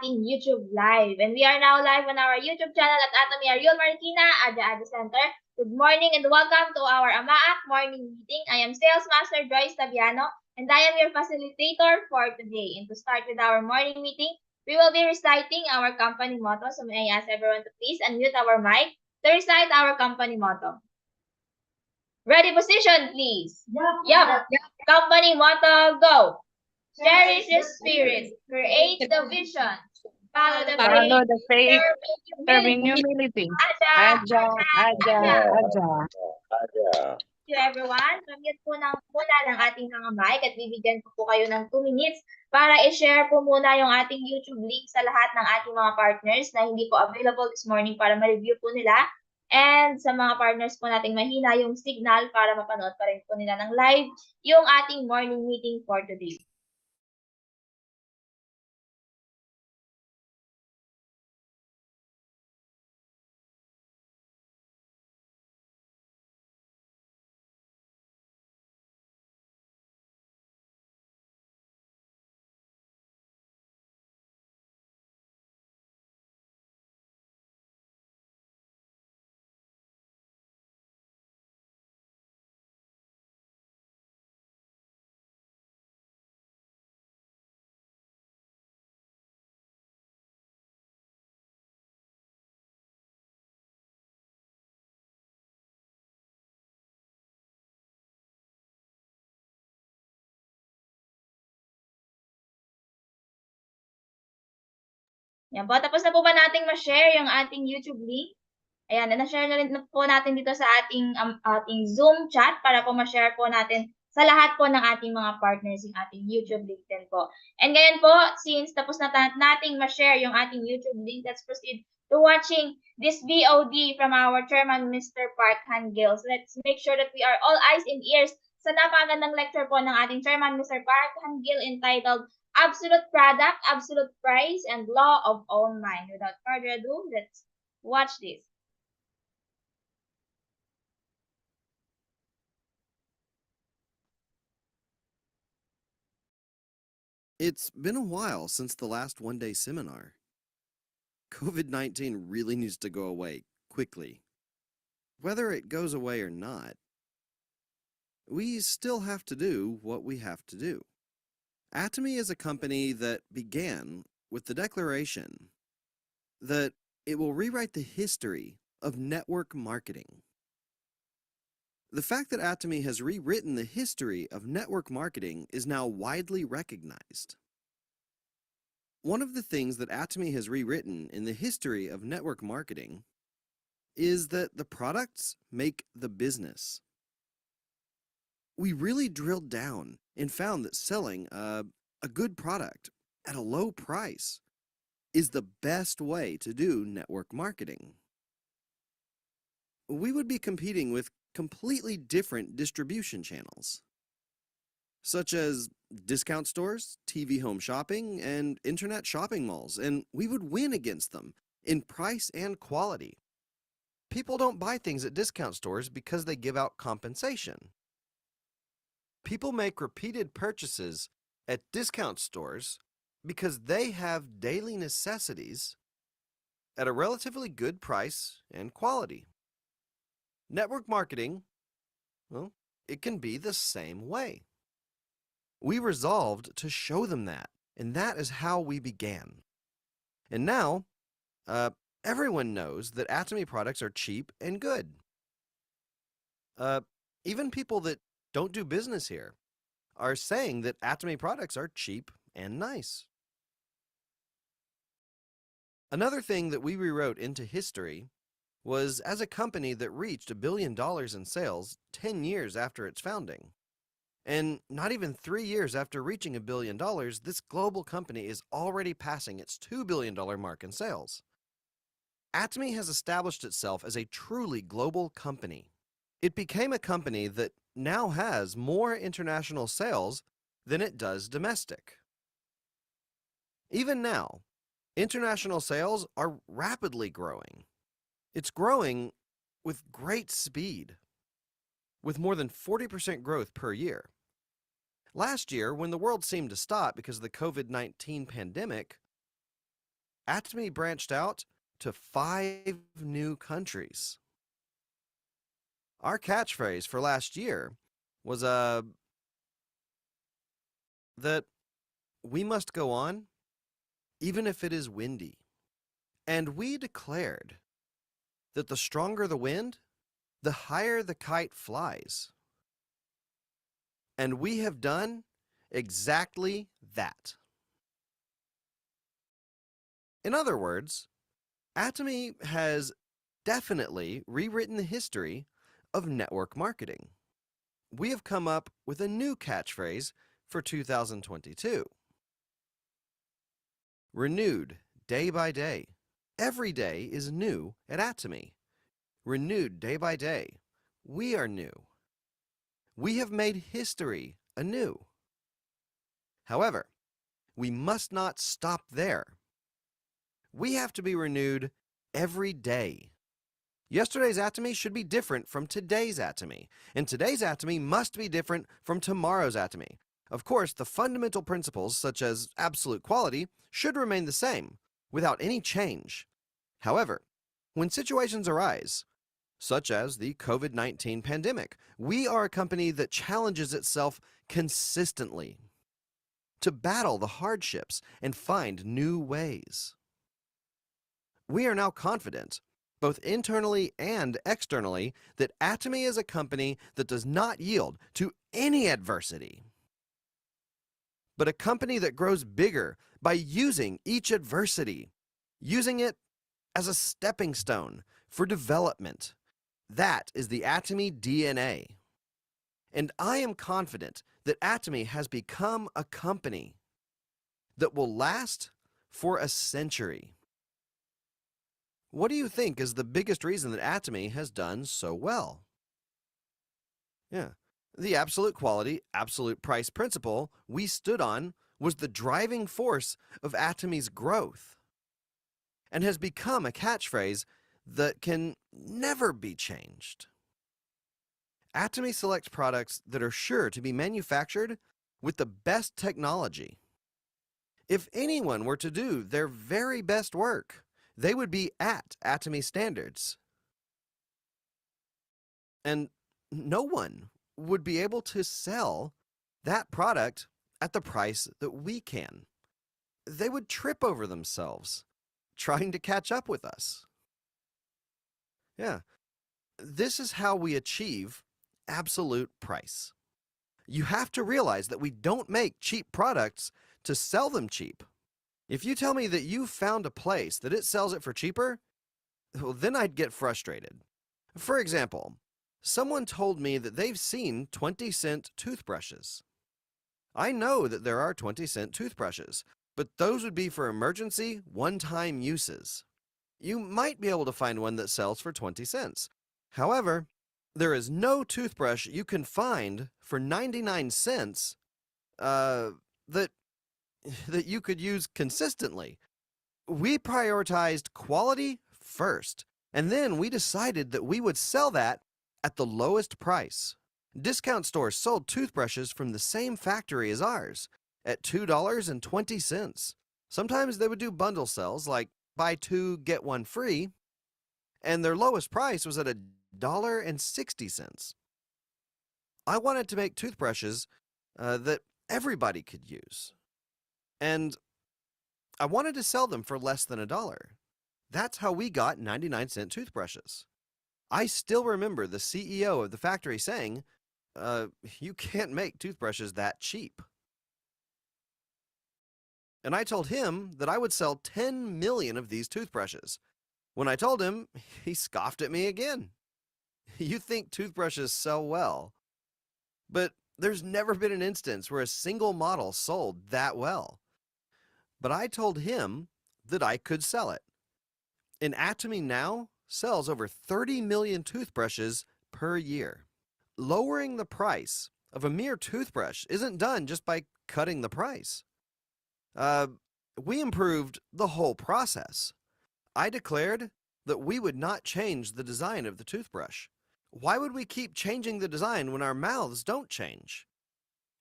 ating YouTube Live. And we are now live on our YouTube channel at Atomy Ariel Marikina, Ada Center. Good morning and welcome to our Amaak morning meeting. I am Sales Master Joyce Tabiano and I am your facilitator for today. And to start with our morning meeting, we will be reciting our company motto. So may I ask everyone to please unmute our mic to recite our company motto. Ready position, please. Yup. Company motto, go. Cherish the spirit, create the vision, follow the faith, Follow the faith, serve serving humility. humility. Aja, Aja, aja, aja. aja. Thank you everyone. Pamute po muna ng ating mga mic at bibigyan ko po kayo ng 2 minutes para i-share po muna yung ating YouTube link sa lahat ng ating mga partners na hindi po available this morning para ma-review po nila. And sa mga partners po nating mahina yung signal para mapanood pa rin po nila ng live yung ating morning meeting for today. Yan po. Tapos na po ba nating ma-share yung ating YouTube link? Ayan, na-share na rin po natin dito sa ating Zoom chat para po ma-share po natin sa lahat po ng ating mga partners yung ating YouTube link din po. And ngayon po, since tapos na nating ma-share yung ating YouTube link, let's proceed to watching this VOD from our chairman, Mr. Park Han Gill. So let's make sure that we are all eyes and ears sa napakagandang lecture po ng ating chairman, Mr. Park Han Gill, entitled Absolute Product, Absolute Price, and Law of Own Mind. Without further ado, let's watch this. It's been a while since the last one-day seminar. COVID-19 really needs to go away quickly. Whether it goes away or not, we still have to do what we have to do. Atomy is a company that began with the declaration that it will rewrite the history of network marketing. The fact that Atomy has rewritten the history of network marketing is now widely recognized. One of the things that Atomy has rewritten in the history of network marketing is that the products make the business. We really drilled down and found that selling a good product at a low price is the best way to do network marketing. We would be competing with completely different distribution channels, such as discount stores, TV home shopping, and internet shopping malls, and we would win against them in price and quality. People don't buy things at discount stores because they give out compensation. People make repeated purchases at discount stores because they have daily necessities at a relatively good price and quality. Network marketing, well, it can be the same way. We resolved to show them that, and that is how we began. And now, everyone knows that Atomy products are cheap and good. Even people that don't do business here are saying that Atomy products are cheap and nice. Another thing that we rewrote into history was as a company that reached $1 billion in sales 10 years after its founding. And not even 3 years after reaching $1 billion, this global company is already passing its $2 billion mark in sales. Atomy has established itself as a truly global company. It became a company that now has more international sales than it does domestic. Even now, international sales are rapidly growing. It's growing with great speed, with more than 40% growth per year. Last year, when the world seemed to stop because of the COVID-19 pandemic, Atomy branched out to 5 new countries. Our catchphrase for last year was that we must go on even if it is windy. And we declared that the stronger the wind, the higher the kite flies. And we have done exactly that. In other words, Atomy has definitely rewritten the history of network marketing. We have come up with a new catchphrase for 2022. Renewed day by day. Every day is new at Atomy. Renewed day by day. We are new. We have made history anew. However, we must not stop there. We have to be renewed every day. Yesterday's Atomy should be different from today's Atomy, and today's Atomy must be different from tomorrow's Atomy. Of course, the fundamental principles, such as absolute quality, should remain the same, without any change. However, when situations arise, such as the COVID-19 pandemic, we are a company that challenges itself consistently to battle the hardships and find new ways. We are now confident, both internally and externally, that Atomy is a company that does not yield to any adversity, but a company that grows bigger by using each adversity, using it as a stepping stone for development. That is the Atomy DNA. And I am confident that Atomy has become a company that will last for a century. What do you think is the biggest reason that Atomy has done so well? The absolute quality, absolute price principle we stood on was the driving force of Atomy's growth and has become a catchphrase that can never be changed. Atomy selects products that are sure to be manufactured with the best technology. If anyone were to do their very best work, they would be at Atomy standards. And no one would be able to sell that product at the price that we can. They would trip over themselves trying to catch up with us. This is how we achieve absolute price. You have to realize that we don't make cheap products to sell them cheap. If you tell me that you found a place that it sells it for cheaper, well, then I'd get frustrated. For example, someone told me that they've seen 20-cent toothbrushes. I know that there are 20-cent toothbrushes, but those would be for emergency, one-time uses. You might be able to find one that sells for 20 cents. However, there is no toothbrush you can find for 99 cents that you could use consistently. We prioritized quality first, and then we decided that we would sell that at the lowest price. Discount stores sold toothbrushes from the same factory as ours at $2.20. Sometimes they would do bundle sales like buy 2, get 1 free, and their lowest price was at $1.60. I wanted to make toothbrushes that everybody could use, and I wanted to sell them for less than $1. That's how we got 99-cent toothbrushes. I still remember the CEO of the factory saying, you can't make toothbrushes that cheap. And I told him that I would sell 10 million of these toothbrushes. When I told him, he scoffed at me again. You think toothbrushes sell well, but there's never been an instance where a single model sold that well. But I told him that I could sell it. And Atomy now sells over 30 million toothbrushes per year. Lowering the price of a mere toothbrush isn't done just by cutting the price. We improved the whole process. I declared that we would not change the design of the toothbrush. Why would we keep changing the design when our mouths don't change?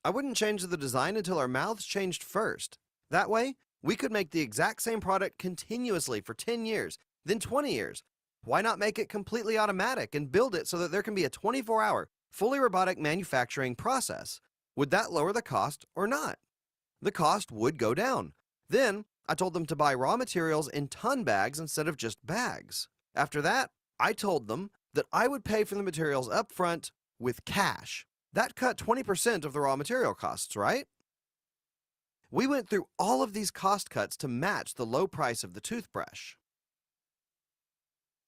I wouldn't change the design until our mouths changed first. That way, We could make the exact same product continuously for 10 years, then 20 years. Why not make it completely automatic and build it so that there can be a 24-hour, fully robotic manufacturing process? Would that lower the cost or not? The cost would go down. Then I told them to buy raw materials in ton bags instead of just bags. After that, I told them that I would pay for the materials up front with cash. That cut 20% of the raw material costs, right? We went through all of these cost cuts to match the low price of the toothbrush.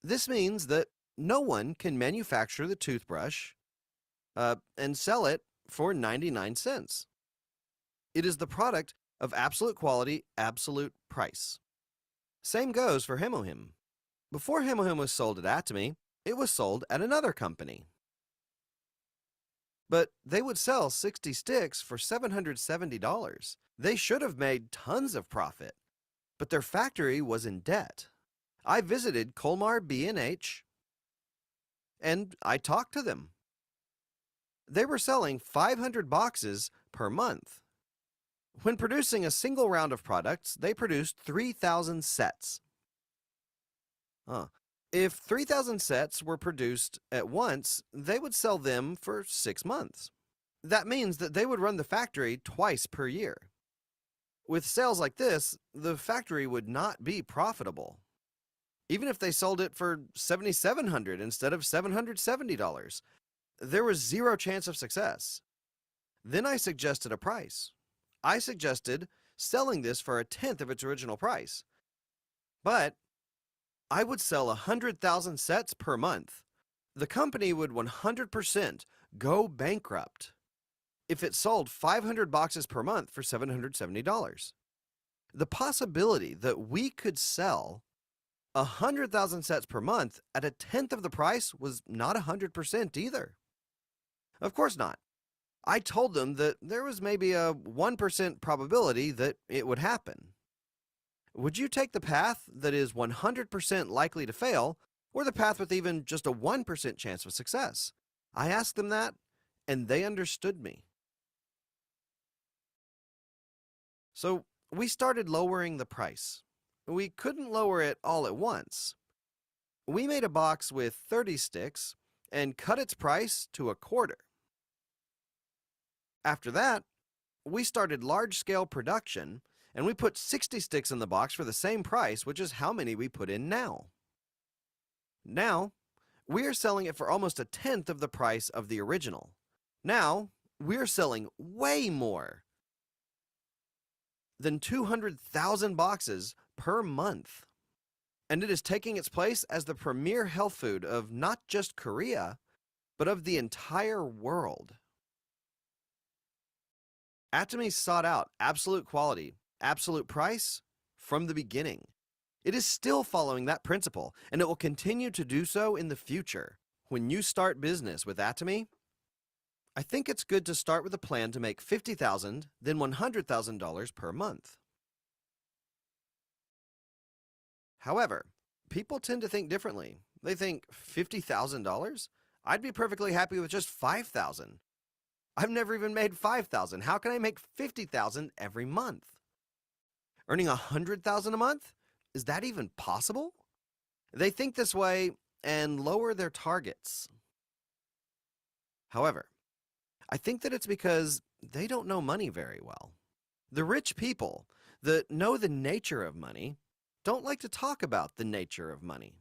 This means that no one can manufacture the toothbrush and sell it for 99 cents. It is the product of absolute quality, absolute price. Same goes for Hemohim. Before Hemohim was sold at Atomy, it was sold at another company. But they would sell 60 sticks for $770. They should have made tons of profit, but their factory was in debt. I visited Colmar B&H and I talked to them. They were selling 500 boxes per month. When producing a single round of products, they produced 3,000 sets. If 3,000 sets were produced at once, they would sell them for 6 months. That means that they would run the factory twice per year. With sales like this, the factory would not be profitable. Even if they sold it for $7,700 instead of $770, there was zero chance of success. Then I suggested a price. I suggested selling this for 1/10 of its original price. But I would sell 100,000 sets per month. The company would 100% go bankrupt if it sold 500 boxes per month for $770. The possibility that we could sell 100,000 sets per month at 1/10 of the price was not 100% either. Of course not. I told them that there was maybe a 1% probability that it would happen. Would you take the path that is 100% likely to fail, or the path with even just a 1% chance of success? I asked them that, and they understood me. So we started lowering the price. We couldn't lower it all at once. We made a box with 30 sticks and cut its price to 1/4. After that, we started large-scale production, and we put 60 sticks in the box for the same price, which is how many we put in now. Now, we are selling it for almost 1/10 of the price of the original. Now, we're selling way more than 200,000 boxes per month. And it is taking its place as the premier health food of not just Korea, but of the entire world. Atomy sought out absolute quality, absolute price from the beginning. It is still following that principle, and it will continue to do so in the future. When you start business with Atomy, I think it's good to start with a plan to make $50,000, then $100,000 per month. However, people tend to think differently. They think $50,000? I'd be perfectly happy with just $5,000. I've never even made $5,000. How can I make $50,000 every month? Earning $100,000 a month? Is that even possible? They think this way and lower their targets. However, I think that it's because they don't know money very well. The rich people that know the nature of money don't like to talk about the nature of money.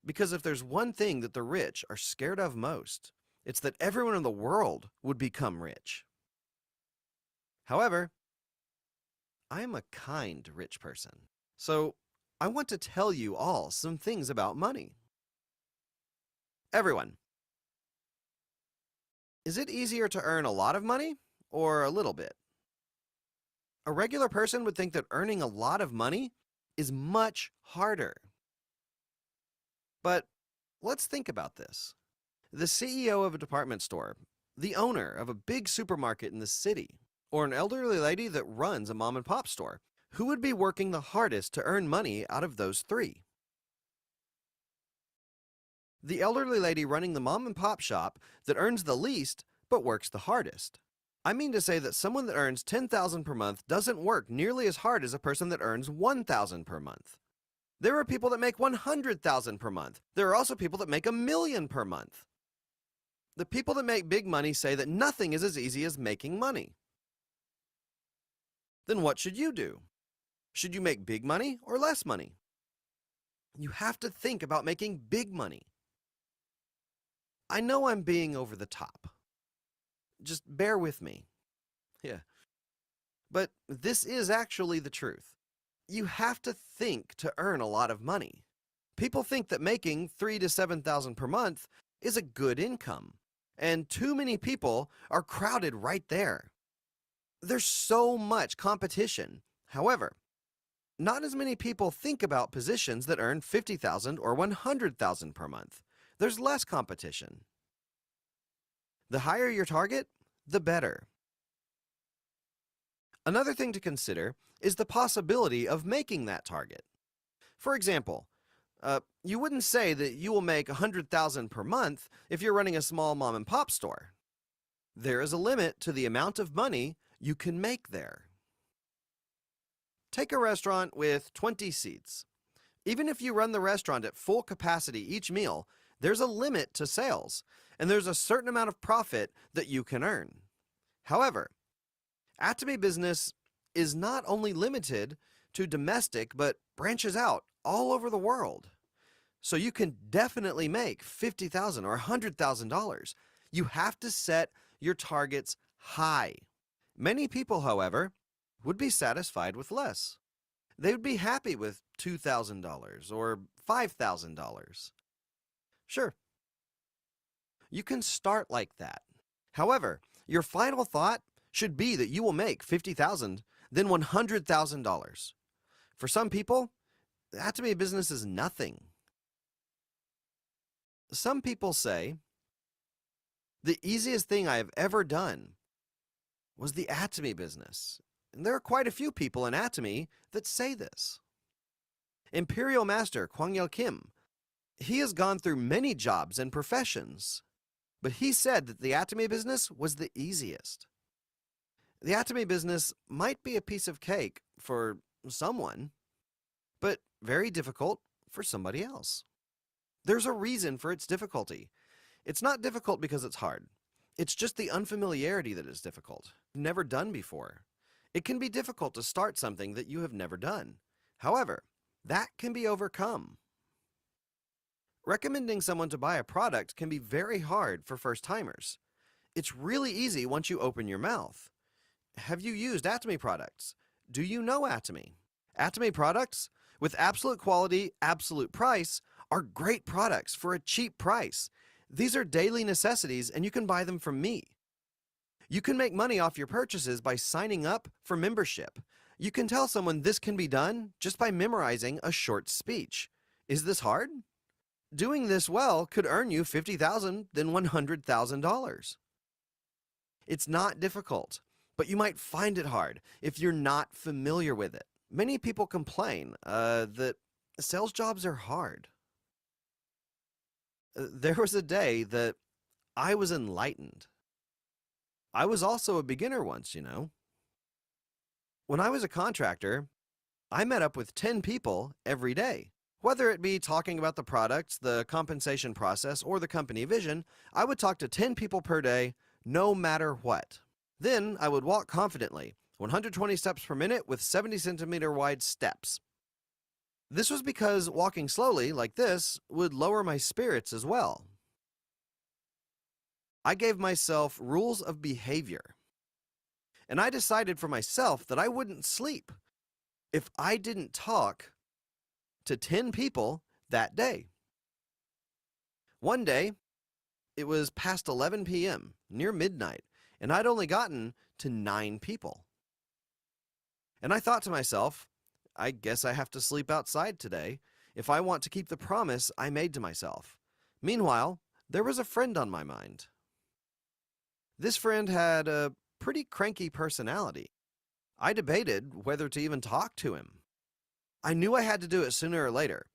Because if there's one thing that the rich are scared of most, it's that everyone in the world would become rich. However, I am a kind rich person, so I want to tell you all some things about money. Everyone, is it easier to earn a lot of money or a little bit? A regular person would think that earning a lot of money is much harder. But let's think about this. The CEO of a department store, the owner of a big supermarket in the city, or an elderly lady that runs a mom and pop store, who would be working the hardest to earn money out of those three? The elderly lady running the mom and pop shop that earns the least but works the hardest. I mean to say that someone that earns $10,000 per month doesn't work nearly as hard as a person that earns $1,000 per month. There are people that make $100,000 per month. There are also people that make $1 million per month. The people that make big money say that nothing is as easy as making money. Then what should you do? Should you make big money or less money? You have to think about making big money. I know I'm being over the top. Just bear with me. Yeah. But this is actually the truth. You have to think to earn a lot of money. People think that making $3,000 to $7,000 per month is a good income, and too many people are crowded right there. There's so much competition. However, not as many people think about positions that earn $50,000 or $100,000 per month. There's less competition. The higher your target, the better. Another thing to consider is the possibility of making that target. For example, you wouldn't say that you will make $100,000 per month if you're running a small mom and pop store. There is a limit to the amount of money you can make there. Take a restaurant with 20 seats. Even if you run the restaurant at full capacity each meal, there's a limit to sales, and there's a certain amount of profit that you can earn. However, Atomy business is not only limited to domestic, but branches out all over the world. So you can definitely make $50,000 or $100,000. You have to set your targets high. Many people, however, would be satisfied with less. They would be happy with $2,000 or $5,000. Sure, you can start like that. However, your final thought should be that you will make $50,000, then $100,000. For some people, Atomy business is nothing. Some people say, the easiest thing I have ever done was the Atomy business. And there are quite a few people in Atomy that say this. Imperial Master Kwang-Yel Kim, he has gone through many jobs and professions, but he said that the Atomy business was the easiest. The Atomy business might be a piece of cake for someone, but very difficult for somebody else. There's a reason for its difficulty. It's not difficult because it's hard. It's just the unfamiliarity that is difficult, never done before. It can be difficult to start something that you have never done. However, that can be overcome. Recommending someone to buy a product can be very hard for first-timers. It's really easy once you open your mouth. Have you used Atomy products? Do you know Atomy? Atomy products, with absolute quality, absolute price, are great products for a cheap price. These are daily necessities, and you can buy them from me. You can make money off your purchases by signing up for membership. You can tell someone this can be done just by memorizing a short speech. Is this hard? Doing this well could earn you $50,000, then $100,000. It's not difficult, but you might find it hard if you're not familiar with it. Many people complain that sales jobs are hard. There was a day that I was enlightened. I was also a beginner once, you know. When I was a contractor, I met up with 10 people every day. Whether it be talking about the products, the compensation process, or the company vision, I would talk to 10 people per day, no matter what. Then I would walk confidently, 120 steps per minute with 70-centimeter wide steps. This was because walking slowly, like this, would lower my spirits as well. I gave myself rules of behavior. And I decided for myself that I wouldn't sleep if I didn't talk to 10 people that day. One day, it was past 11 p.m., near midnight, and I'd only gotten to 9 people. And I thought to myself, I guess I have to sleep outside today if I want to keep the promise I made to myself. Meanwhile, there was a friend on my mind. This friend had a pretty cranky personality. I debated whether to even talk to him. I knew I had to do it sooner or later,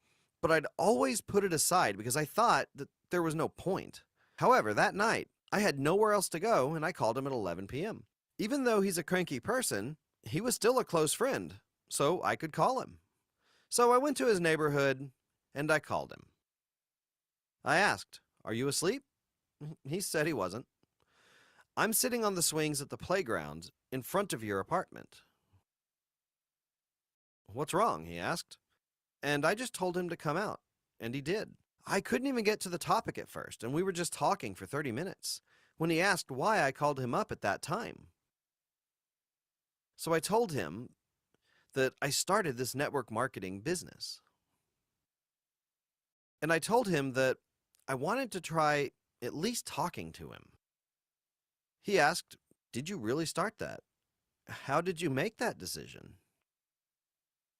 but I'd always put it aside because I thought that there was no point. However, that night, I had nowhere else to go, and I called him at 11 p.m. Even though he's a cranky person, he was still a close friend, so I could call him. So I went to his neighborhood and I called him. I asked, "Are you asleep?" He said he wasn't. "I'm sitting on the swings at the playground in front of your apartment." "What's wrong?" he asked. And I just told him to come out, and he did. I couldn't even get to the topic at first, and we were just talking for 30 minutes when he asked why I called him up at that time. So I told him that I started this network marketing business. And I told him that I wanted to try at least talking to him. He asked, "Did you really start that? How did you make that decision?"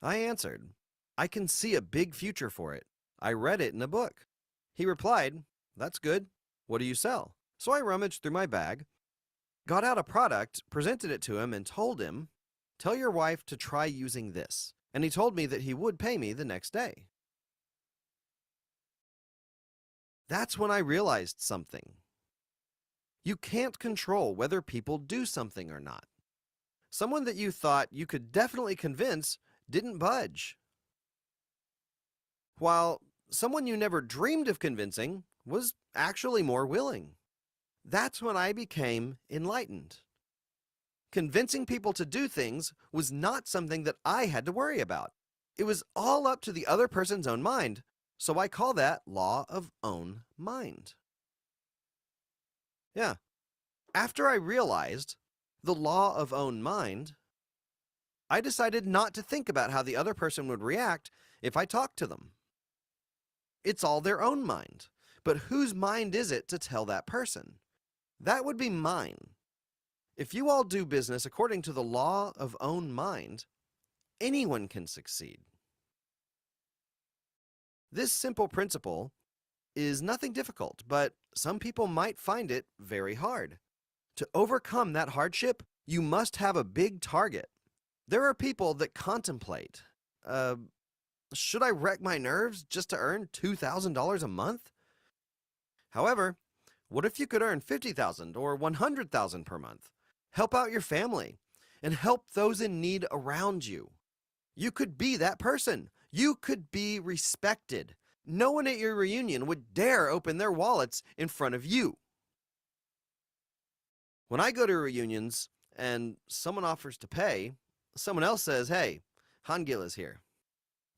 I answered, "I can see a big future for it. I read it in a book." He replied, "That's good. What do you sell?" So I rummaged through my bag, got out a product, presented it to him, and told him, "Tell your wife to try using this." And he told me that he would pay me the next day. That's when I realized something. You can't control whether people do something or not. Someone that you thought you could definitely convince didn't budge, while someone you never dreamed of convincing was actually more willing. That's when I became enlightened. Convincing people to do things was not something that I had to worry about. It was all up to the other person's own mind, so I call that law of own mind. Yeah. After I realized the law of own mind, I decided not to think about how the other person would react if I talked to them. It's all their own mind, but whose mind is it to tell that person? That would be mine. If you all do business according to the law of own mind, anyone can succeed. This simple principle is nothing difficult, but some people might find it very hard. To overcome that hardship, you must have a big target. There are people that contemplate, should I wreck my nerves just to earn $2,000 a month? However, what if you could earn $50,000 or $100,000 per month? Help out your family and help those in need around you. You could be that person. You could be respected. No one at your reunion would dare open their wallets in front of you. When I go to reunions and someone offers to pay, someone else says, "Hey, Gill is here.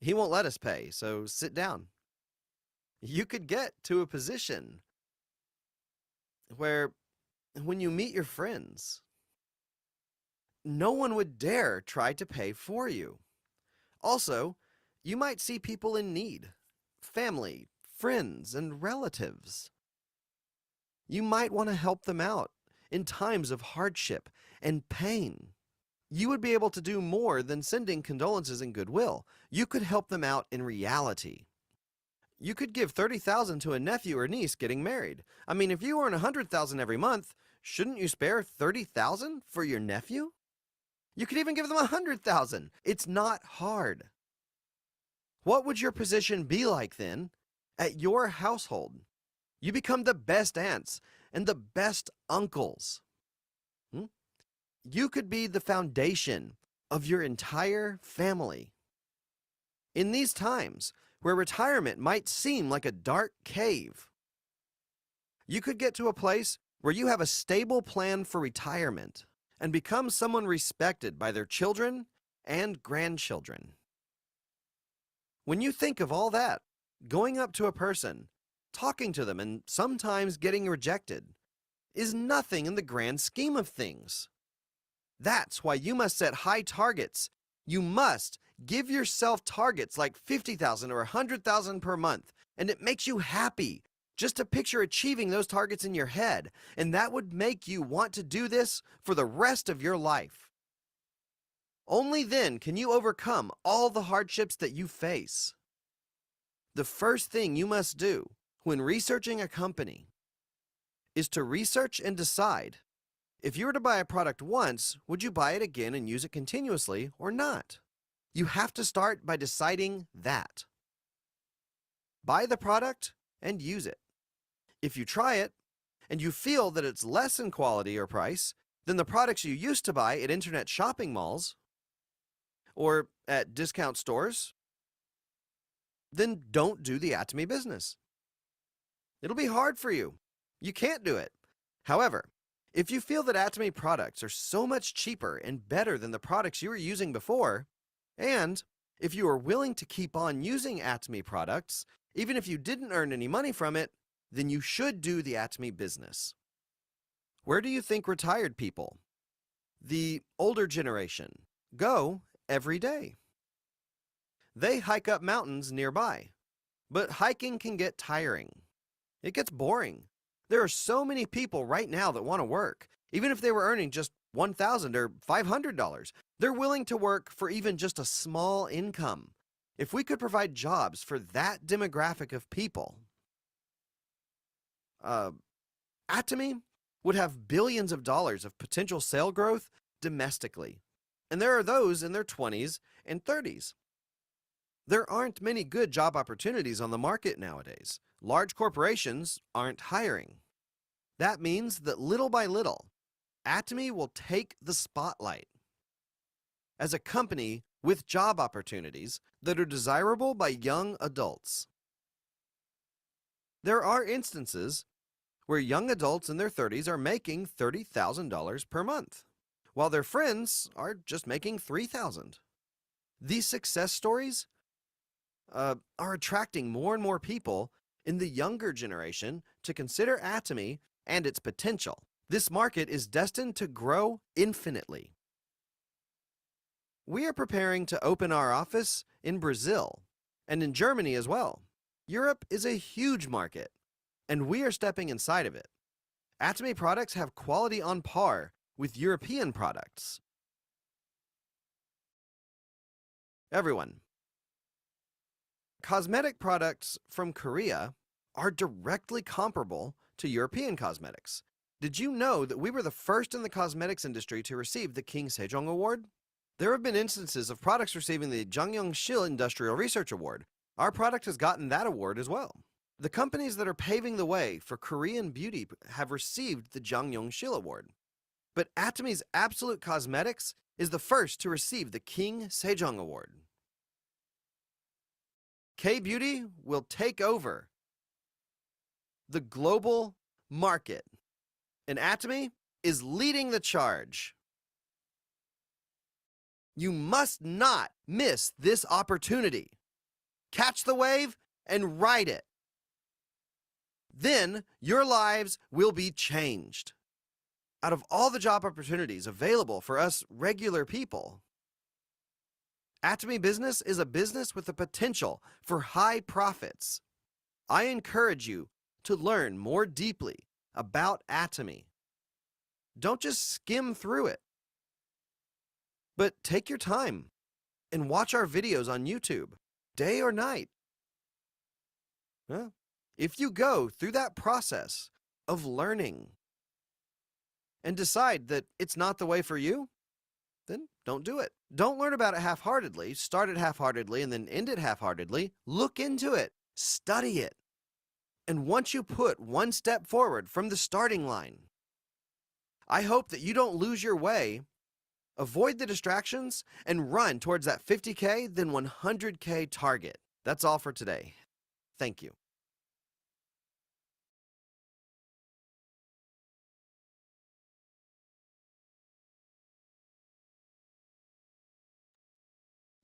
He won't let us pay, so sit down." You could get to a position where when you meet your friends, no one would dare try to pay for you. Also, you might see people in need, family, friends, and relatives. You might want to help them out in times of hardship and pain. You would be able to do more than sending condolences and goodwill. You could help them out in reality. You could give $30,000 to a nephew or niece getting married. I mean, if you earn $100,000 every month, shouldn't you spare $30,000 for your nephew? You could even give them $100,000. It's not hard. What would your position be like then at your household? You become the best aunts and the best uncles. You could be the foundation of your entire family. In these times where retirement might seem like a dark cave, you could get to a place where you have a stable plan for retirement and become someone respected by their children and grandchildren. When you think of all that, going up to a person, talking to them, and sometimes getting rejected is nothing in the grand scheme of things. That's why you must set high targets. You must give yourself targets like $50,000 or $100,000 per month, and it makes you happy just to picture achieving those targets in your head, and that would make you want to do this for the rest of your life. Only then can you overcome all the hardships that you face. The first thing you must do when researching a company is to research and decide, if you were to buy a product once, would you buy it again and use it continuously or not? You have to start by deciding that. Buy the product and use it. If you try it and you feel that it's less in quality or price than the products you used to buy at internet shopping malls or at discount stores, then don't do the Atomy business. It'll be hard for you. You can't do it. However, if you feel that Atomy products are so much cheaper and better than the products you were using before, and if you are willing to keep on using Atomy products, even if you didn't earn any money from it, then you should do the Atomy business. Where do you think retired people, the older generation, go every day? They hike up mountains nearby, but hiking can get tiring. It gets boring. There are so many people right now that want to work. Even if they were earning just $1,000 or $500, they're willing to work for even just a small income. If we could provide jobs for that demographic of people, Atomy would have billions of dollars of potential sale growth domestically. And there are those in their 20s and 30s. There aren't many good job opportunities on the market nowadays. Large corporations aren't hiring. That means that little by little, Atomy will take the spotlight as a company with job opportunities that are desirable by young adults. There are instances where young adults in their 30s are making $30,000 per month, while their friends are just making $3,000. These success stories are attracting more and more people in the younger generation to consider Atomy and its potential. This market is destined to grow infinitely. We are preparing to open our office in Brazil and in Germany as well. Europe is a huge market, and we are stepping inside of it. Atomy products have quality on par with European products. Everyone, cosmetic products from Korea are directly comparable to European cosmetics. Did you know that we were the first in the cosmetics industry to receive the King Sejong Award? There have been instances of products receiving the Gill Industrial Research Award. Our product has gotten that award as well. The companies that are paving the way for Korean beauty have received the Gill Award. But Atomy's Absolute Cosmetics is the first to receive the King Sejong Award. K-Beauty will take over the global market, and Atomy is leading the charge. You must not miss this opportunity. Catch the wave and ride it. Then your lives will be changed. Out of all the job opportunities available for us regular people, Atomy business is a business with the potential for high profits. I encourage you to learn more deeply about Atomy. Don't just skim through it, but take your time and watch our videos on YouTube, day or night. If you go through that process of learning and decide that it's not the way for you, then don't do it. Don't learn about it half-heartedly, start it half-heartedly, and then end it half-heartedly. Look into it, study it. And once you put one step forward from the starting line, I hope that you don't lose your way, avoid the distractions, and run towards that 50K, then 100K target. That's all for today. Thank you.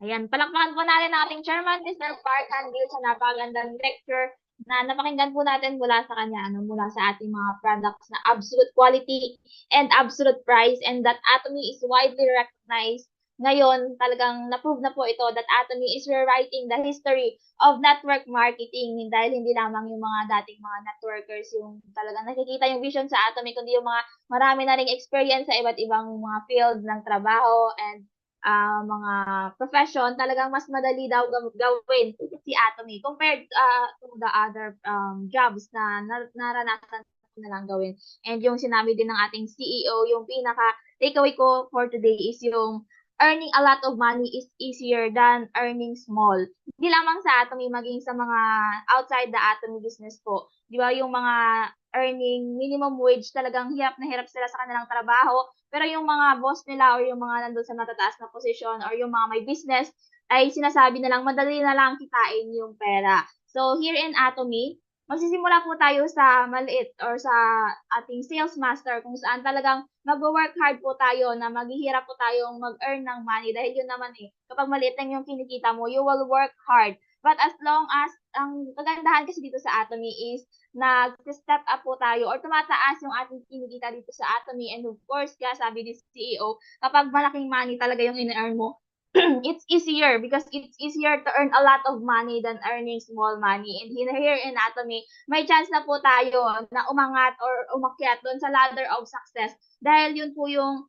Ayan, palakpakan po natin ang ating chairman, Mr. Park Gill, sa napakagandang lecture na napakinggan po natin mula sa kanya, mula sa ating mga products na absolute quality and absolute price, and that Atomy is widely recognized. Ngayon, talagang na-prove na po ito that Atomy is rewriting the history of network marketing dahil hindi lamang yung mga dating mga networkers yung talagang nakikita yung vision sa Atomy, kundi yung mga marami na ring experience sa iba't ibang mga field ng trabaho and mga profession, talagang mas madali daw gawin si Atomy compared to the other jobs na naranasan na lang gawin. And yung sinabi din ng ating CEO, yung pinaka takeaway ko for today is yung earning a lot of money is easier than earning small. Hindi lamang sa Atomy, maging sa mga outside the Atomy business po. Di ba yung mga earning minimum wage, talagang hirap na hirap sila sa kanilang trabaho. Pero yung mga boss nila or yung mga nandun sa matataas na posisyon or yung mga may business ay sinasabi na lang madali na lang kitain yung pera. So here in Atomy, magsisimula po tayo sa maliit or sa ating sales master kung saan talagang mag-work hard po tayo na maghihirap po tayong mag-earn ng money dahil yun naman kapag maliit lang yung kinikita mo, you will work hard. But as long as, ang kagandahan kasi dito sa Atomy is nag-step up po tayo or tumataas yung ating kinikita dito sa Atomy, and of course, kaya sabi ni CEO, kapag malaking money talaga yung in-earn mo, it's easier because it's easier to earn a lot of money than earning small money. And here in Atomy, may chance na po tayo na umangat or umakyat doon sa ladder of success dahil yun po yung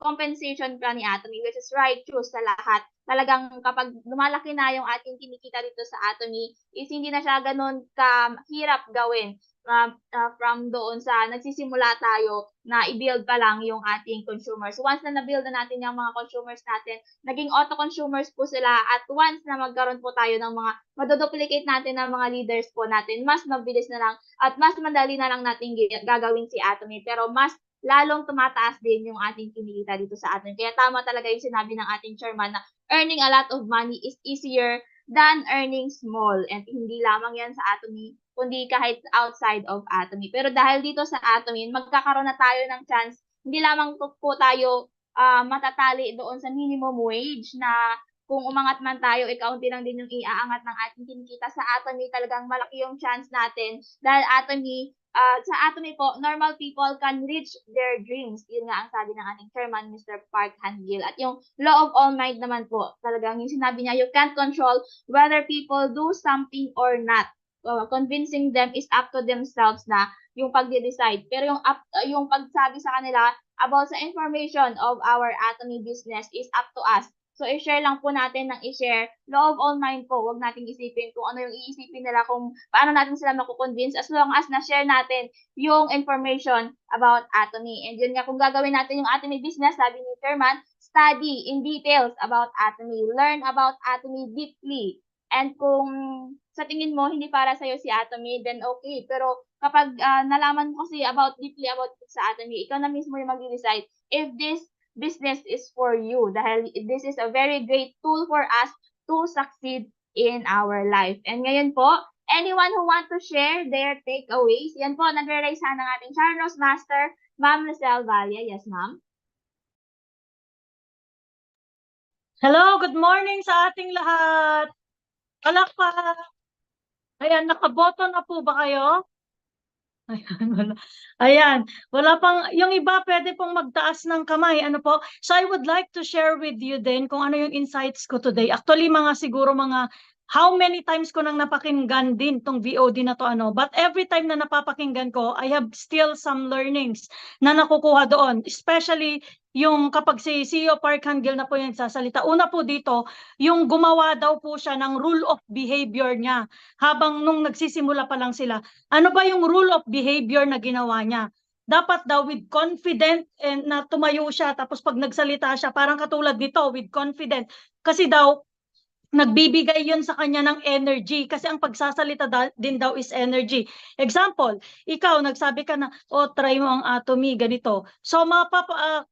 compensation plan ni Atomy, which is right choose sa lahat. Talagang kapag lumalaki na yung ating kinikita dito sa Atomy, is hindi na siya ganun kahirap gawin from doon sa nagsisimula tayo na i-build pa lang yung ating consumers. Once na na-build na natin yung mga consumers natin, naging auto-consumers po sila, at once na magkaroon po tayo ng mga madoduplicate natin ng mga leaders po natin, mas mabilis na lang at mas madali na lang natin gagawin si Atomy. Pero mas lalong tumataas din yung ating kinikita dito sa atin. Kaya tama talaga yung sinabi ng ating chairman na earning a lot of money is easier than earning small. And hindi lamang yan sa Atomy, kundi kahit outside of Atomy. Pero dahil dito sa Atomy, magkakaroon na tayo ng chance, hindi lamang po tayo matatali doon sa minimum wage na kung umangat man tayo, kaunti lang din yung iaangat ng ating kinikita. Sa Atomy, talagang malaki yung chance natin dahil sa Atomy po, normal people can reach their dreams. Yun nga ang sabi ng ating chairman, Mr. Park Han-Gill. At yung law of all might naman po, talagang yung sinabi niya, you can't control whether people do something or not. Convincing them is up to themselves na yung pagde-decide. Pero yung pagsabi sa kanila about sa information of our Atomy business is up to us. So, i-share lang po natin ng i-share. Law of all mind po, huwag nating isipin kung ano yung iisipin nila, kung paano natin sila makukonvince as long as na-share natin yung information about Atomy. And yun nga, kung gagawin natin yung Atomy business, sabi ni Chairman, study in details about Atomy. Learn about Atomy deeply. And kung sa tingin mo, hindi para sa'yo si Atomy, then okay. Pero kapag nalaman mo kasi deeply about sa Atomy, ikaw na mismo yung mag-decide if this business is for you dahil this is a very great tool for us to succeed in our life. And ngayon po, anyone who want to share their takeaways, yan po, nagre-raise hand ng ating Charnos Master, Ma'am Lucelle Valle. Yes, ma'am. Hello, good morning sa ating lahat. Palakpak. Ayan, nakaboto na po ba kayo? Ayan, wala pang, yung iba pwede pong magtaas ng kamay, ano po? So I would like to share with you din kung ano yung insights ko today. Actually, siguro mga how many times ko nang napakinggan din tong VOD na to, but every time na napapakinggan ko, I have still some learnings na nakukuha doon, especially yung kapag si CEO Park Han-Gill na po yung sasalita. Una po dito, yung gumawa daw po siya ng rule of behavior niya habang nung nagsisimula pa lang sila. Ano ba yung rule of behavior na ginawa niya? Dapat daw with confident and na tumayo siya, tapos pag nagsalita siya, parang katulad nito, with confident. Kasi daw, nagbibigay yun sa kanya ng energy kasi ang pagsasalita din daw is energy. Example, ikaw nagsabi ka na, try mo ang Atomy, ganito. So maano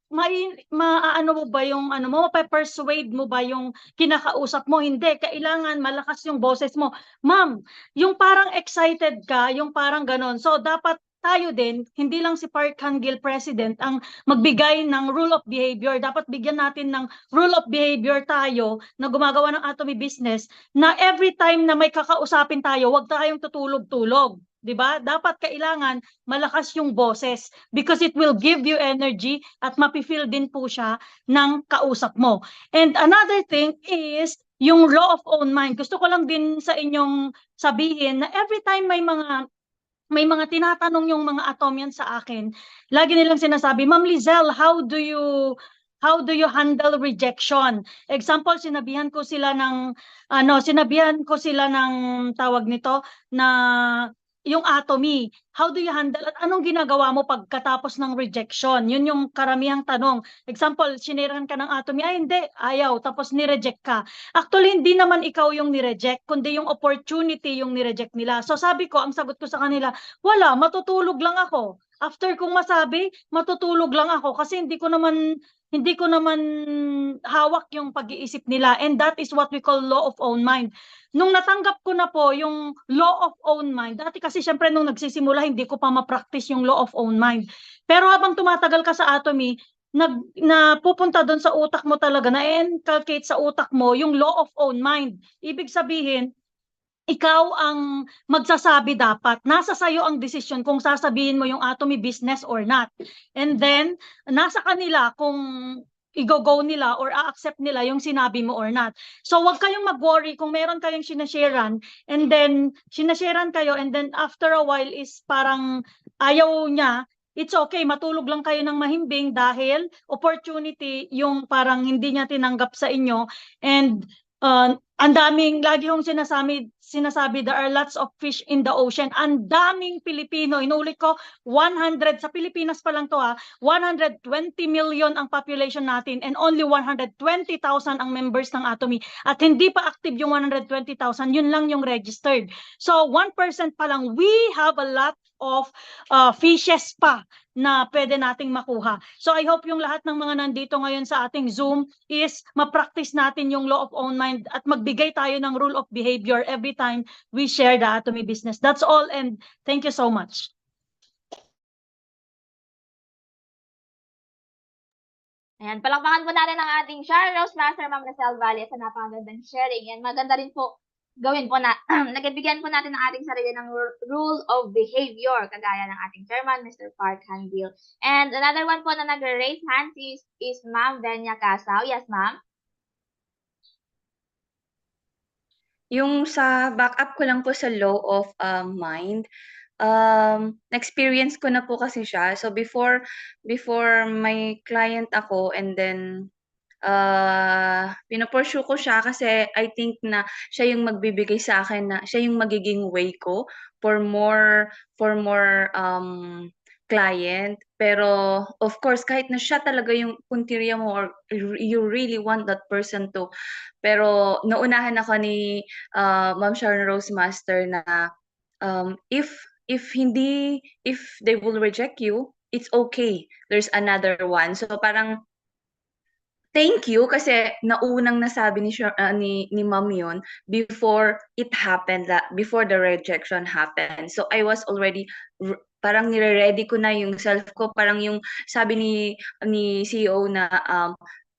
mo ba yung mape-persuade mo ba yung kinakausap mo? Hindi, kailangan malakas yung boses mo. Ma'am, yung parang excited ka, yung parang ganon. So dapat tayo din, hindi lang si Park Han-Gill President ang magbigay ng rule of behavior. Dapat bigyan natin ng rule of behavior tayo na gumagawa ng Atomy business na every time na may kakausapin tayo, wag tayong tutulog-tulog. 'Di ba? Dapat kailangan malakas yung boses because it will give you energy at mapi-feel din po siya ng kausap mo. And another thing is yung law of own mind. Gusto ko lang din sa inyong sabihin na every time may mga tinatanong yung mga Atomian sa akin, lagi nilang sinasabi, Ma'am Lizelle, how do you handle rejection? Example, sinabihan ko sila ng tawag nito na yung atomy, how do you handle at anong ginagawa mo pagkatapos ng rejection? Yun yung karamihang tanong. Example, siniran ka ng atomy, ay hindi, ayaw, tapos nireject ka. Actually, hindi naman ikaw yung nireject, kundi yung opportunity yung nireject nila. So sabi ko, ang sagot ko sa kanila, wala, matutulog lang ako. After kong masabi, matutulog lang ako kasi hindi ko naman hawak yung pag-iisip nila, and that is what we call law of own mind. Nung natanggap ko na po yung law of own mind, dati kasi syempre nung nagsisimula, hindi ko pa ma-practice yung law of own mind. Pero habang tumatagal ka sa atomy, napupunta doon sa utak mo talaga, na-inculcate sa utak mo yung law of own mind. Ibig sabihin, ikaw ang magsasabi dapat. Nasa sayo ang desisyon kung sasabihin mo yung atomy business or not. And then, nasa kanila kung i-go nila or a-accept nila yung sinabi mo or not. So, wag kayong mag-worry kung meron kayong sinasharean and then sinasharean kayo and then after a while is parang ayaw niya, it's okay, matulog lang kayo ng mahimbing dahil opportunity yung parang hindi niya tinanggap sa inyo. And ang daming, lagi kong sinasabi, there are lots of fish in the ocean. Ang daming Pilipino, inulit ko, 100, sa Pilipinas pa lang to 120 million ang population natin and only 120,000 ang members ng Atomy. At hindi pa active yung 120,000, yun lang yung registered. So 1% pa lang, we have a lot of fishes pa na pwede nating makuha. So I hope yung lahat ng mga nandito ngayon sa ating Zoom is ma-practice natin yung law of own mind at magbigay tayo ng rule of behavior every time we share the Atomy business. That's all, and thank you so much. Ayan, palakpakan po natin ang ating Share Rose Master, Ma'am Rosel Valle, sa napakagandang sharing. And maganda rin po gawin po na, nagbibigyan po natin ng ating sarili ng rule of behavior, kagaya ng ating chairman, Mr. Park Gill. And another one po na nag-raise hands is Ma'am Venya Casaw. Yes, ma'am? Yung sa backup ko lang po sa law of mind, na-experience ko na po kasi siya. So before may client ako and then pino-pursue ko siya kasi I think na siya yung magbibigay sa akin, na siya yung magiging way ko for more client. Pero of course, kahit na siya talaga yung puntirya mo or you really want that person to, pero naunahan ako ni Ma'am Sharon Rose Master na if they will reject you, it's okay. There's another one. So parang thank you kasi naunang nasabi ni Ma'am yun before it happened, before the rejection happened. So I was already parang nire-ready ko na yung self ko, parang yung sabi ni CEO na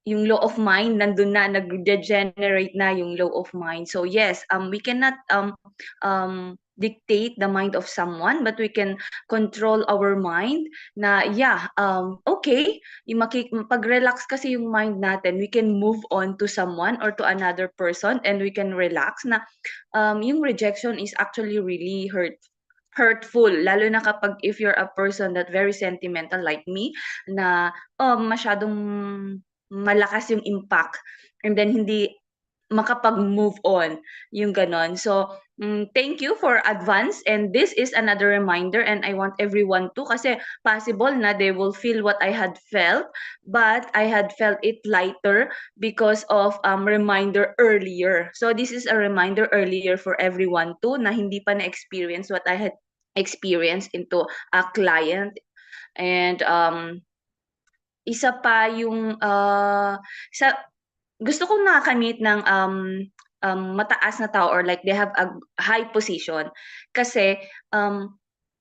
yung law of mind nandun na, nag-degenerate na yung law of mind. So yes, we cannot dictate the mind of someone, but we can control our mind na okay, pag-relax kasi yung mind natin, we can move on to someone or to another person and we can relax na yung rejection is actually really hurtful, lalo na kapag if you're a person that very sentimental like me na masyadong malakas yung impact and then hindi makapag-move on, yung ganon. So thank you for advance, and this is another reminder, and I want everyone to, kasi possible na they will feel what I had felt, but I had felt it lighter because of reminder earlier. So this is a reminder earlier for everyone to, na hindi pa na-experience what I had experienced into a client. And isa pa yung gusto kong nakakamit ng mataas na tao or like they have a high position kasi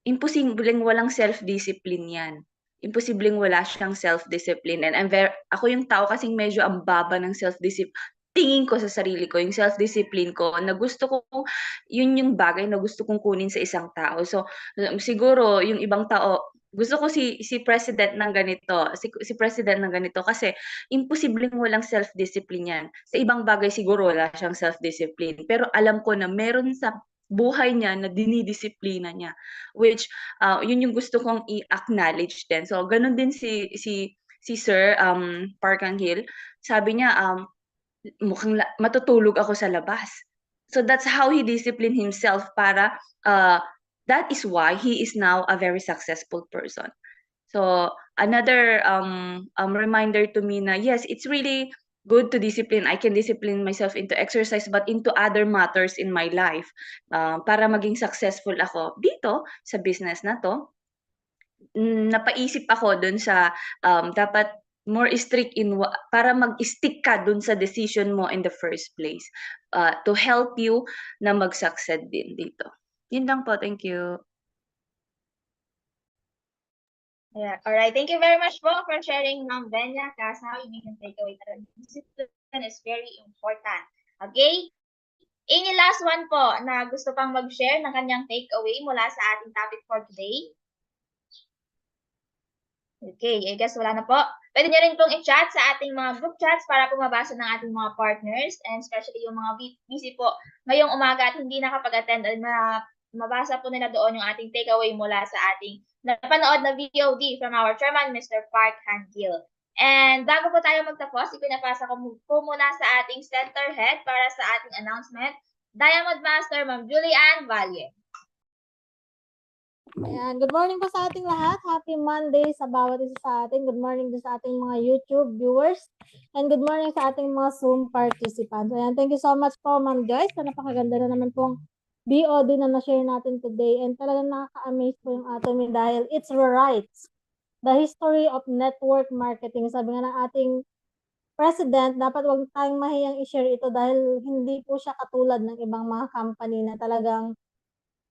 imposibleng walang self-discipline yan. Imposibleng wala siyang self-discipline. And ako yung tao kasing medyo ang baba ng self-discipline. Tingin ko sa sarili ko, yung self-discipline ko, na gusto ko, yun yung bagay na gusto kong kunin sa isang tao. So, siguro, yung ibang tao, gusto ko si president ng ganito, si president ng ganito kasi imposibleng walang self-discipline yan. Sa ibang bagay siguro wala siyang self-discipline, pero alam ko na meron sa buhay niya na dinidisiplina niya, which yun yung gusto kong i-acknowledge din. So ganun din si Sir Park Hill. Sabi niya mukhang matutulog ako sa labas. So that's how he disciplined himself para that is why he is now a very successful person. So another reminder to me na yes, it's really good to discipline. I can discipline myself into exercise but into other matters in my life para maging successful ako dito sa business na to. Napaisip ako dun sa dapat more strict in para mag-stick ka dun sa decision mo in the first place to help you na mag-succeed din dito. Yun lang po, thank you. Yeah. All right. Thank you very much po for sharing, Ma'am Benya. Kasi how you can take away talaga. Discipline is very important. Okay? Any last one po na gusto pang mag-share ng kanyang takeaway mula sa ating topic for today? Okay, I guess wala na po. Pwede nyo rin pong i-chat sa ating mga group chats para po mabasa ng ating mga partners and especially yung mga busy po ngayong umaga at hindi nakapag-attend at mabasa po nila doon yung ating takeaway mula sa ating napanood na VOD from our chairman, Mr. Park and Gill. And bago po tayo magtapos, ipinapasa ko po muna sa ating center head para sa ating announcement, Diamond Master, Ma'am Julianne Valle. Ayan, good morning po sa ating lahat. Happy Monday sa bawat isa sa atin. Good morning din sa ating mga YouTube viewers. And good morning sa ating mga Zoom participants. Ayan, thank you so much po, Ma'am Joyce. Napakaganda na naman pong BOD na na-share natin today. And talagang nakaka-amaze po yung Atomy dahil it's right. The history of network marketing. Sabi nga ng ating president, dapat wag tayong mahiyang i-share ito dahil hindi po siya katulad ng ibang mga company na talagang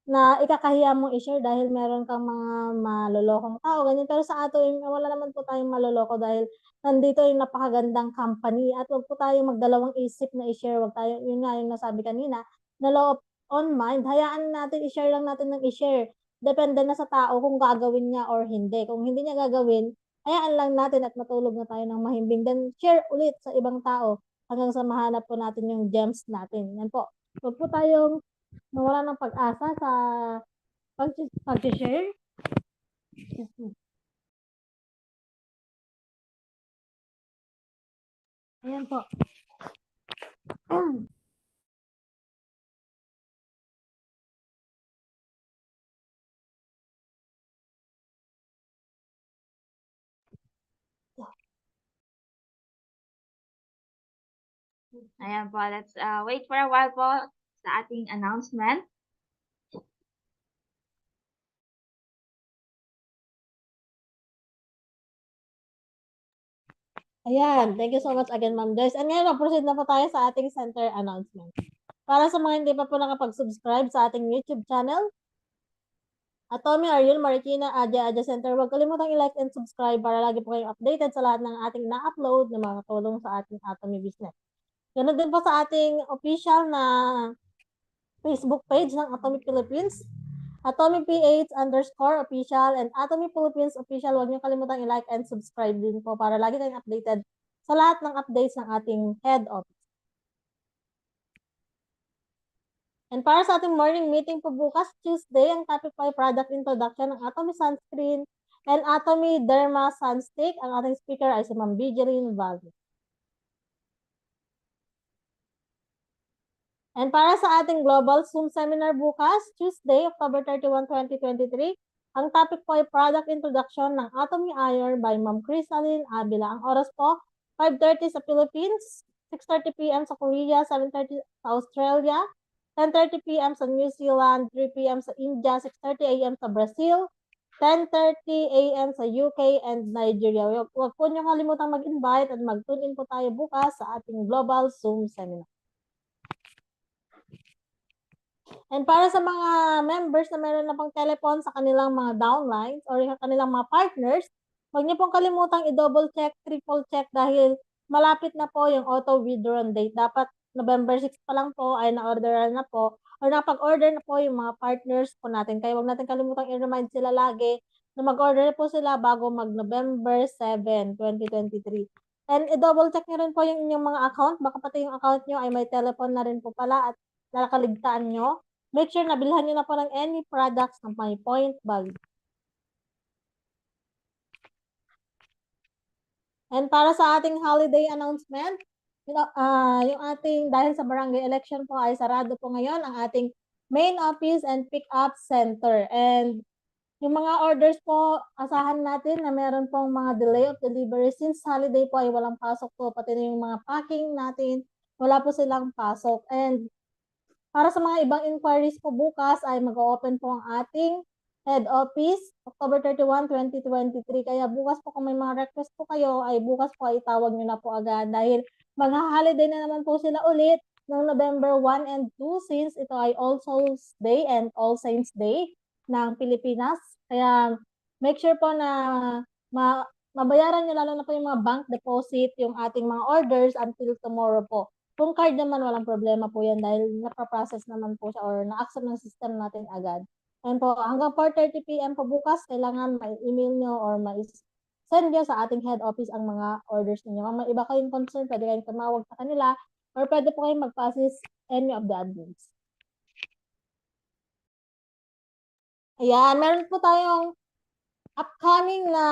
na ikakahiya mong i-share dahil meron kang mga malolokong tao, ganyan. Pero sa atin, wala naman po tayong maloloko dahil nandito yung napakagandang company at wag po tayong magdalawang isip na i-share. Wag tayo, yun nga yung nasabi kanina, na law of on mind, hayaan natin, i-share lang natin ng i-share. Depende na sa tao kung gagawin niya or hindi. Kung hindi niya gagawin, hayaan lang natin at matulog na tayo ng mahimbing. Then share ulit sa ibang tao hanggang sa mahanap po natin yung gems natin. Yan po. Wag po tayong nawala ng pag-asa sa pag-share. Ayan po. Ayan po, let's wait for a while po sa ating announcement. Ayan, thank you so much again, Ma'am Joyce. And ngayon, proceed na po tayo sa ating center announcement. Para sa mga hindi pa po nakapag-subscribe sa ating YouTube channel, Atomy, Ariel, Marikina, Aja Center, huwag kalimutang i-like and subscribe para lagi po kayong updated sa lahat ng ating na-upload na mga katulong sa ating Atomy business. Ganun din po sa ating official na Facebook page ng Atomy Philippines, Atomy PH_official and Atomy Philippines official. Huwag niyo kalimutang i-like and subscribe din po para lagi tayong updated sa lahat ng updates ng ating head office. And para sa ating morning meeting po bukas, Tuesday, ang topic po ay product introduction ng Atomy Sunscreen and Atomy Derma Sunstick. Ang ating speaker ay si Ma'am Bijeline Valde. And para sa ating global Zoom seminar bukas, Tuesday, October 31, 2023, ang topic po ay product introduction ng Atomy Iron by Ma'am Crisaline Abila. Ang oras po, 5:30 sa Philippines, 6:30 p.m. sa Korea, 7:30 sa Australia, 10:30 p.m. sa New Zealand, 3 p.m. sa India, 6:30 a.m. sa Brazil, 10:30 a.m. sa UK and Nigeria. Huwag po niyong kalimutang mag-invite at mag-tune in po tayo bukas sa ating global Zoom seminar. And para sa mga members na meron na pang telephone sa kanilang mga downlines or yung kanilang mga partners, huwag niyo pong kalimutang i-double check, triple check dahil malapit na po yung auto withdrawn date. Dapat November 6 pa lang po ay na-orderan na po or napag-order na po yung mga partners po natin. Kaya huwag natin kalimutang i-remind sila lagi na mag-order po sila bago mag-November 7, 2023. And i-double check niyo rin po yung inyong mga account. Baka pati yung account niyo ay may telephone na rin po pala at nakaligtaan nyo. Make sure na bilhan nyo na po ng any products ng may point value. And para sa ating holiday announcement, yung ating, dahil sa barangay election po ay sarado po ngayon ang ating main office and pick-up center. And yung mga orders po, asahan natin na meron pong mga delay of delivery since holiday po ay walang pasok po. Pati na yung mga packing natin, wala po silang pasok. And para sa mga ibang inquiries po bukas ay mag-open po ang ating head office October 31, 2023. Kaya bukas po kung may mga request po kayo ay bukas po ay tawag nyo na po agad dahil magha-holiday na naman po sila ulit ng November 1 and 2 since ito ay All Souls Day and All Saints Day ng Pilipinas. Kaya make sure po na mabayaran nyo lalo na po yung mga bank deposit, yung ating mga orders until tomorrow po. Kung card naman, walang problema po yan dahil napaprocess naman po siya or na-accept ng system natin agad. And po, hanggang 4:30 p.m. po bukas, kailangan may email nyo or may send nyo sa ating head office ang mga orders niyo. Kung may iba kayong concern, pwede kayong tumawag sa kanila or pwede po kayong mag-process any of the admins. Ayan, meron po tayong upcoming na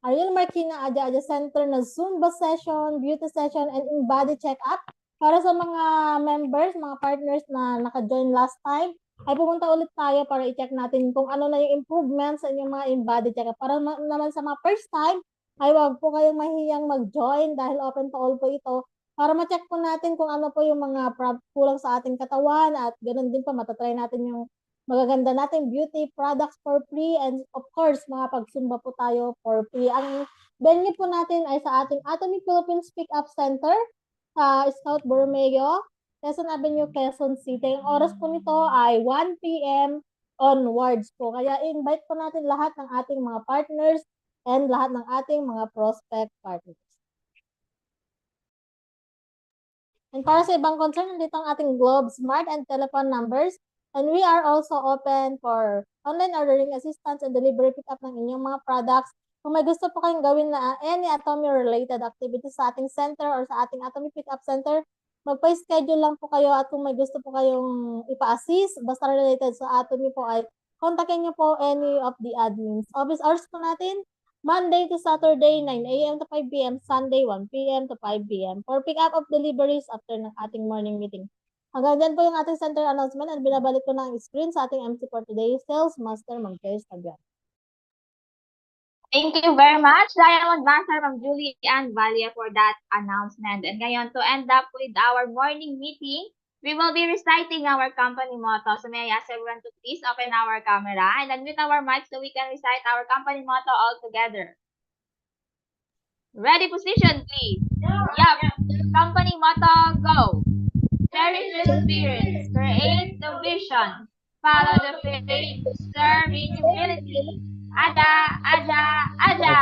Ariel Marquina Aja Center na Zumba session, beauty session, and in-body check-up. Para sa mga members, mga partners na naka-join last time, ay pumunta ulit tayo para i-check natin kung ano na yung improvements sa inyong mga in-body check-up. Para naman sa mga first time, ay wag po kayong mahiyang mag-join dahil open to all po ito. Para ma-check po natin kung ano po yung mga kulang sa ating katawan at ganoon din pa matatry natin yung magaganda natin beauty products for free and of course mga pagsumba po tayo for free. Ang venue po natin ay sa ating Atomy Philippines Pick-up Center sa Scout Borromeo, Quezon Avenue, Quezon City. Ang oras po nito ay 1 p.m. onwards po. Kaya invite po natin lahat ng ating mga partners and lahat ng ating mga prospect partners. And para sa ibang concern, nandito ang ating Globe Smart and telephone numbers. And we are also open for online ordering assistance and delivery pickup ng inyong mga products. Kung may gusto po kayong gawin na any Atomy-related activities sa ating center or sa ating Atomy Pickup Center, magpa-schedule lang po kayo at kung may gusto po kayong ipa-assist, basta related sa Atomy po ay kontakin niyo po any of the admins. Office hours po natin, Monday to Saturday, 9 a.m. to 5 p.m. Sunday, 1 p.m. to 5 p.m. For pick-up of deliveries after ng ating morning meeting. Hanggang dyan po yung ating center announcement at binabalik ko na ang screen sa ating MC for today, Sales Master Mag-Joyce Tabian. Thank you very much, Diamond Master, Ma'am Julie and Valia for that announcement. And ngayon, to end up with our morning meeting, we will be reciting our company motto. So may I ask everyone to please open our camera and unmute our mic so we can recite our company motto all together. Ready, position, please. Yup. Company motto, go. Cherish the spirit, create the vision, follow the faith, serve in humility. Ada, ada, ada.